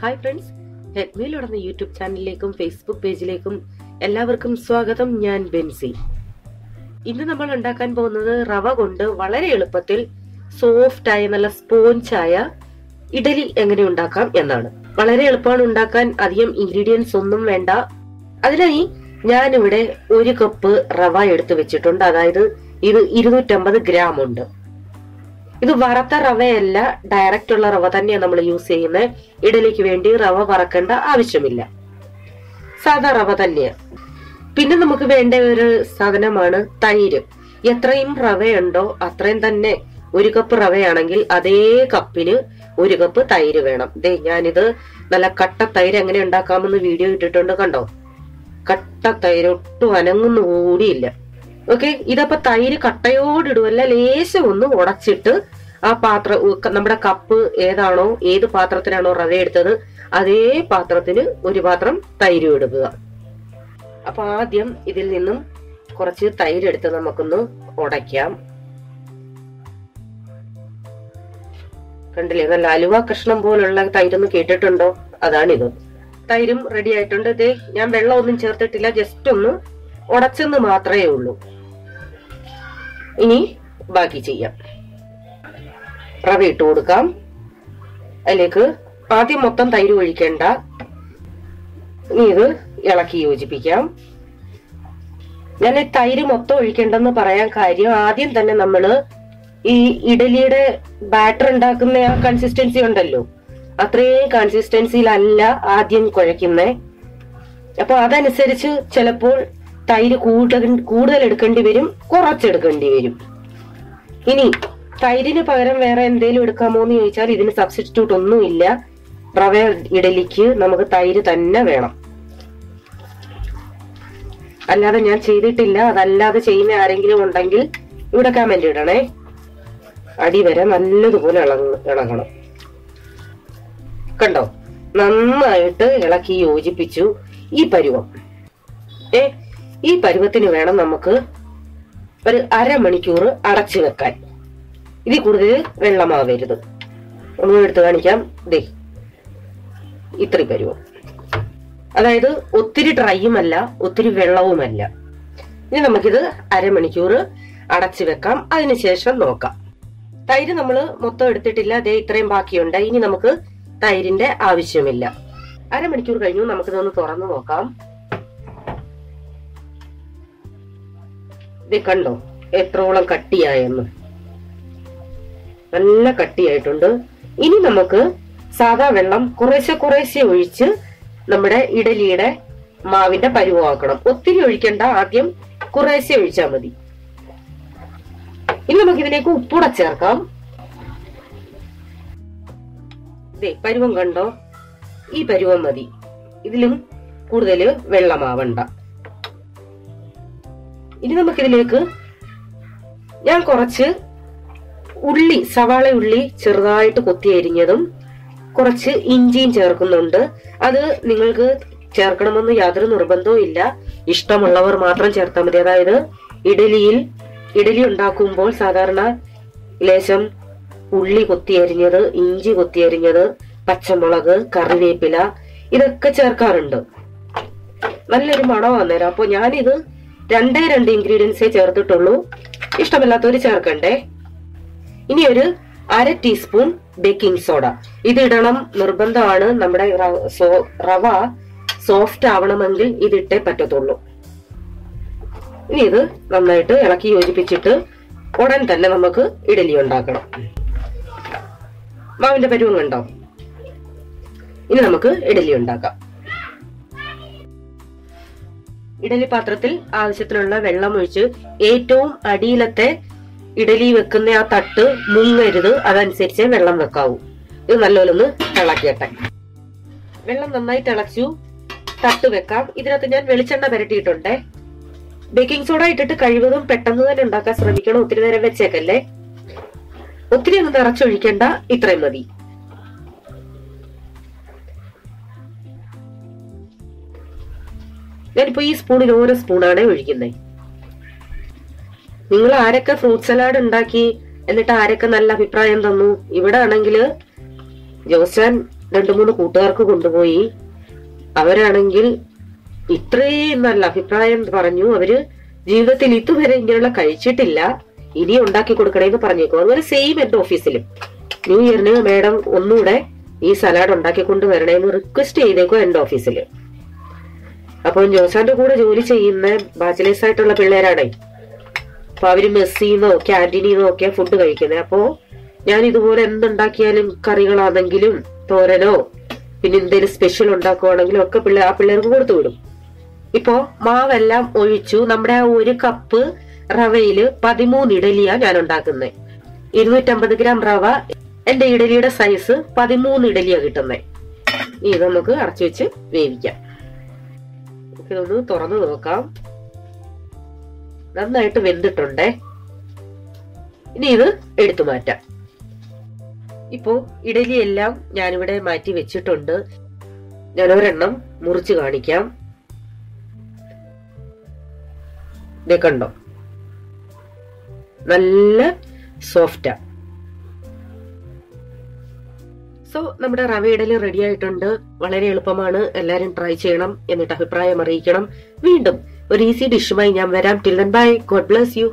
Hi friends, ഹെഡ്മീലുള്ള YouTube ചാനലിലേക്കും Facebook പേജിലേക്കും എല്ലാവർക്കും സ്വാഗതം. ഞാൻ ബെൻസി. ഇന്ന് നമ്മൾ ഉണ്ടാക്കാൻ പോകുന്നത് റവ കൊണ്ട് വളരെ എളുപ്പത്തിൽ സോഫ്റ്റ് ആയ നല്ല സ്പോഞ്ചായ ഇഡലി എങ്ങനെ ഉണ്ടാക്കാം എന്നാണ്. വളരെ എളുപ്പമാണ് ഉണ്ടാക്കാൻ, അധികം ഇൻഗ്രീഡിയൻസ് ഒന്നും വേണ്ട. അതിനായി ഞാനിവിടെ 1 കപ്പ് റവ എടുത്തു വെച്ചിട്ടുണ്ട്. അതായത് ഇത് 250 ഗ്രാം ഉണ്ട്. ഇത് വറുത്ത റവയല്ല, ഡയറക്റ്റ് ഉള്ള റവ തന്നെയാണ് നമ്മൾ യൂസ് ചെയ്യുന്നത്. ഇഡലിക്ക് വേണ്ടി റവ വറക്കേണ്ട ആവശ്യമില്ല, സാധാ റവ തന്നെയാണ്. പിന്നെ നമുക്ക് വേണ്ട ഒരു സാധനമാണ് തൈര്. എത്രയും റവയുണ്ടോ അത്രയും തന്നെ. 1 കപ്പ് റവയാണെങ്കിൽ അതേ കപ്പിന് 1 കപ്പ് തൈര് വേണം. ഞാനിത് നല്ല കട്ട തൈര് എങ്ങനെ ഉണ്ടാക്കാമെന്ന് വീഡിയോ ഇട്ടിട്ടുണ്ട്, കണ്ടോ? കട്ട തൈര് ഒട്ടും അനങ്ങുന്നു കൂടിയില്ല. ഓക്കെ, ഇതപ്പോ തൈര് കട്ടയോടിടുവല്ല, ലേശം ഒന്ന് ഉടച്ചിട്ട് ആ പാത്രം, നമ്മുടെ കപ്പ് ഏതാണോ, ഏത് പാത്രത്തിനാണോ റവ എടുത്തത് അതേ പാത്രത്തിന് 1 പാത്രം തൈര് ഇടുക. അപ്പൊ ആദ്യം ഇതിൽ നിന്നും കുറച്ച് തൈര് എടുത്ത് നമുക്കൊന്ന് ഉടയ്ക്കാം. കണ്ടില്ലേ, നല്ല അലുവ കഷ്ണം പോലുള്ള തൈരൊന്ന് കേട്ടിട്ടുണ്ടോ? അതാണിത്. തൈരും റെഡി ആയിട്ടുണ്ട്. ഞാൻ വെള്ളം ഒന്നും ചേർത്തിട്ടില്ല, ജസ്റ്റ് ഒന്ന് ഉടച്ചെന്ന് മാത്രമേ ഉള്ളൂ. ഇനി ബാക്കി ചെയ്യാം. റവ ഇട്ട് കൊടുക്കാം. അതിലേക്ക് ആദ്യം മൊത്തം തൈര് ഒഴിക്കേണ്ട. ഇനി ഇത് ഇളക്കി യോജിപ്പിക്കാം. ഞാൻ തൈര് മൊത്തം ഒഴിക്കേണ്ടെന്ന് പറയാൻ കാര്യം, ആദ്യം തന്നെ നമ്മള് ഈ ഇഡലിയുടെ ബാറ്റർ ഉണ്ടാക്കുന്ന ആ കൺസിസ്റ്റൻസി ഉണ്ടല്ലോ, അത്രയും കൺസിസ്റ്റൻസിയിലല്ല ആദ്യം കുഴയ്ക്കുന്നേ. അപ്പൊ അതനുസരിച്ച് ചിലപ്പോൾ തൈര് കൂടുതൽ എടുക്കേണ്ടി വരും, കുറച്ചെടുക്കേണ്ടി വരും. ഇനി തൈരിന് പകരം വേറെ എന്തെങ്കിലും എടുക്കാമോ എന്ന് ചോദിച്ചാൽ ഇതിന് സബ്സ്റ്റിറ്റ്യൂട്ട് ഒന്നുമില്ല. റവ ഇഡലിക്ക് നമുക്ക് തൈര് തന്നെ വേണം. അല്ലാതെ ഞാൻ ചെയ്തിട്ടില്ല. അതല്ലാതെ ചെയ്യുന്ന ആരെങ്കിലും ഉണ്ടെങ്കിൽ ഇവിടെ കമന്റ് ഇടണേ. അടി വരെ നല്ലതുപോലെ ഇളകണം. കണ്ടോ, നന്നായിട്ട് ഇളക്കി യോജിപ്പിച്ചു. ഈ പരുവം, ഈ പരുവത്തിന് വേണം നമുക്ക് ഒരു അരമണിക്കൂർ അടച്ചു വെക്കാൻ. ഇതിൽ കൂടുതൽ വെള്ളമാവരുത്. ഒന്നും എടുത്ത് കാണിക്കാം. ഇത്രയും പരുവം. അതായത് ഒത്തിരി ഡ്രൈയുമല്ല, ഒത്തിരി വെള്ളവുമല്ല. ഇനി നമുക്കിത് അരമണിക്കൂർ അടച്ചു വെക്കാം. അതിനുശേഷം നോക്കാം. തൈര് നമ്മൾ മൊത്തം എടുത്തിട്ടില്ല, ഇത്രയും ബാക്കിയുണ്ട്. ഇനി നമുക്ക് തൈരിന്റെ ആവശ്യമില്ല. അരമണിക്കൂർ കഴിഞ്ഞു. നമുക്കിതൊന്ന് തുറന്നു നോക്കാം. കണ്ടോ എത്രോളം കട്ടിയായെന്ന്? നല്ല കട്ടിയായിട്ടുണ്ട്. ഇനി നമുക്ക് സാധാ വെള്ളം കുറേശ്ശെ ഒഴിച്ച് നമ്മുടെ ഇഡലിയുടെ മാവിന്റെ പരുവമാക്കണം. ഒത്തിരി ഒഴിക്കണ്ട, ആദ്യം കുറേശ്ശെ ഒഴിച്ചാൽ മതി. ഇനി നമുക്ക് ഇതിലേക്ക് ഉപ്പൂടെ ചേർക്കാം. പരുവം കണ്ടോ? ഈ പരുവം മതി. ഇതിലും കൂടുതൽ വെള്ളമാവണ്ട. ഇനി നമുക്കിതിലേക്ക് ഞാൻ കുറച്ച് ഉള്ളി, സവാള ഉള്ളി ചെറുതായിട്ട് കൊത്തി അരിഞ്ഞതും കുറച്ച് ഇഞ്ചിയും ചേർക്കുന്നുണ്ട്. അത് നിങ്ങൾക്ക് ചേർക്കണമെന്ന് യാതൊരു നിർബന്ധവും ഇല്ല, ഇഷ്ടമുള്ളവർ മാത്രം ചേർത്താൽ മതി. അതായത് ഇഡലി ഉണ്ടാക്കുമ്പോൾ സാധാരണ ലേശം ഉള്ളി കൊത്തി അരിഞ്ഞത്, ഇഞ്ചി കൊത്തി അരിഞ്ഞത്, പച്ചമുളക്, കറിവേപ്പില ഇതൊക്കെ ചേർക്കാറുണ്ട്. നല്ലൊരു മണം വന്നേരം. അപ്പൊ ഞാനിത് 2 ഇൻഗ്രീഡിയൻസേ ചേർത്തിട്ടുള്ളൂ. ഇഷ്ടമില്ലാത്തവര് ചേർക്കണ്ടേ. ഇനി ഒരു 1/2 ടീസ്പൂൺ ബേക്കിംഗ് സോഡ. ഇത് ഇടണം, നിർബന്ധമാണ്. നമ്മുടെ റവ സോഫ്റ്റ് ആവണമെങ്കിൽ ഇതിട്ടേ പറ്റത്തുള്ളൂ. ഇനി ഇത് നന്നായിട്ട് ഇളക്കി യോജിപ്പിച്ചിട്ട് ഉടൻ തന്നെ നമുക്ക് ഇഡലി ഉണ്ടാക്കണം. മാവിന്റെ പരുവം കണ്ടോ? ഇനി നമുക്ക് ഇഡലി ഉണ്ടാക്കാം. ഇഡലി പാത്രത്തിൽ ആവശ്യത്തിനുള്ള വെള്ളം ഒഴിച്ച് ഏറ്റവും അടിയിലത്തെ ഇഡലി വെക്കുന്ന ആ തട്ട് മുങ്ങരുത്, അതനുസരിച്ച് വെള്ളം വെക്കാവൂ. ഇത് നല്ലോണം ഒന്ന് തിളക്കട്ടെ. വെള്ളം നന്നായി തിളച്ചു. തട്ട് വെക്കാം. ഇതിനകത്ത് ഞാൻ വെളിച്ചെണ്ണ പുരട്ടിയിട്ടുണ്ടേ. ബേക്കിംഗ് സോഡ ഇട്ടിട്ട് കഴിവതും പെട്ടെന്ന് തന്നെ ഉണ്ടാക്കാൻ ശ്രമിക്കണം. ഒത്തിരി നേരം വെച്ചേക്കല്ലേ. ഒത്തിരി ഒന്നും നിറച്ചൊഴിക്കണ്ട, ഇത്രയും മതി. ഞാനിപ്പോ ഈ സ്പൂണിൽ ഓരോ സ്പൂണാണ് ഒഴിക്കുന്നത്. നിങ്ങൾ ആരൊക്കെ ഫ്രൂട്ട് സലാഡ് ഉണ്ടാക്കി എന്നിട്ട് ആരൊക്കെ നല്ല അഭിപ്രായം തന്നു? ഇവിടെ ആണെങ്കില് ജോസാൻ 2-3 കൂട്ടുകാർക്ക് കൊണ്ടുപോയി. അവരാണെങ്കിൽ ഇത്രയും നല്ല അഭിപ്രായം പറഞ്ഞു. അവര് ജീവിതത്തിൽ ഇതുവരെ ഇങ്ങനെയുള്ള കഴിച്ചിട്ടില്ല, ഇനി ഉണ്ടാക്കി കൊടുക്കണേന്ന് പറഞ്ഞേക്കും. അതുപോലെ സെയിം എന്റെ ഓഫീസിലും ന്യൂ ഇയറിന് മാഡം ഒന്നുകൂടെ ഈ സലാഡ് ഉണ്ടാക്കി കൊണ്ടുവരണേന്ന് റിക്വസ്റ്റ് ചെയ്തേക്കും എന്റെ ഓഫീസില്. അപ്പൊ ജോസാന്റെ കൂടെ ജോലി ചെയ്യുന്ന ബാച്ചിലേഴ്സ് ആയിട്ടുള്ള പിള്ളേരാണേ. അപ്പൊ അവര് മെസ്സിന്നോ ക്യാന്റീനിന്നോ ഒക്കെ ഫുഡ് കഴിക്കുന്നത്. അപ്പോ ഞാൻ ഇതുപോലെ എന്തുണ്ടാക്കിയാലും കറികളാണെങ്കിലും തോരനോ പിന്നെ എന്തെങ്കിലും സ്പെഷ്യൽ ഉണ്ടാക്കുവാണെങ്കിലും ഒക്കെ ആ പിള്ളേർക്ക് കൊടുത്തു വിടും. ഇപ്പോ മാവെല്ലാം ഒഴിച്ചു. നമ്മുടെ ആ 1 കപ്പ് റവയില് 13 ഇഡലിയാ ഞാൻ ഉണ്ടാക്കുന്നത്. 250 ഗ്രാം റവ. എന്റെ ഇഡലിയുടെ സൈസ് 13 ഇഡലിയാ കിട്ടുന്നത്. ഇത് നമുക്ക് അടച്ചു വെച്ച് വേവിക്കാം. ഇതൊന്ന് തുറന്നു നോക്കാം. നന്നായിട്ട് വെന്തിട്ടുണ്ടേ. ഇനി ഇത് എടുത്തു മാറ്റാം. ഇപ്പോ ഇഡലി എല്ലാം ഞാനിവിടെ മാറ്റി വെച്ചിട്ടുണ്ട്. ഞാൻ ഒരെണ്ണം മുറിച്ച് കാണിക്കാം. ഇത് കണ്ടോ, നല്ല സോഫ്റ്റാ. സോ നമ്മുടെ റവ ഇഡലി റെഡി ആയിട്ടുണ്ട്. വളരെ എളുപ്പമാണ്. എല്ലാരും ട്രൈ ചെയ്യണം. എന്നിട്ട് അഭിപ്രായം അറിയിക്കണം. വീണ്ടും ഒരു ഈസി ഡിഷുമായി ഞാൻ വരാം. Till then bye. God bless you.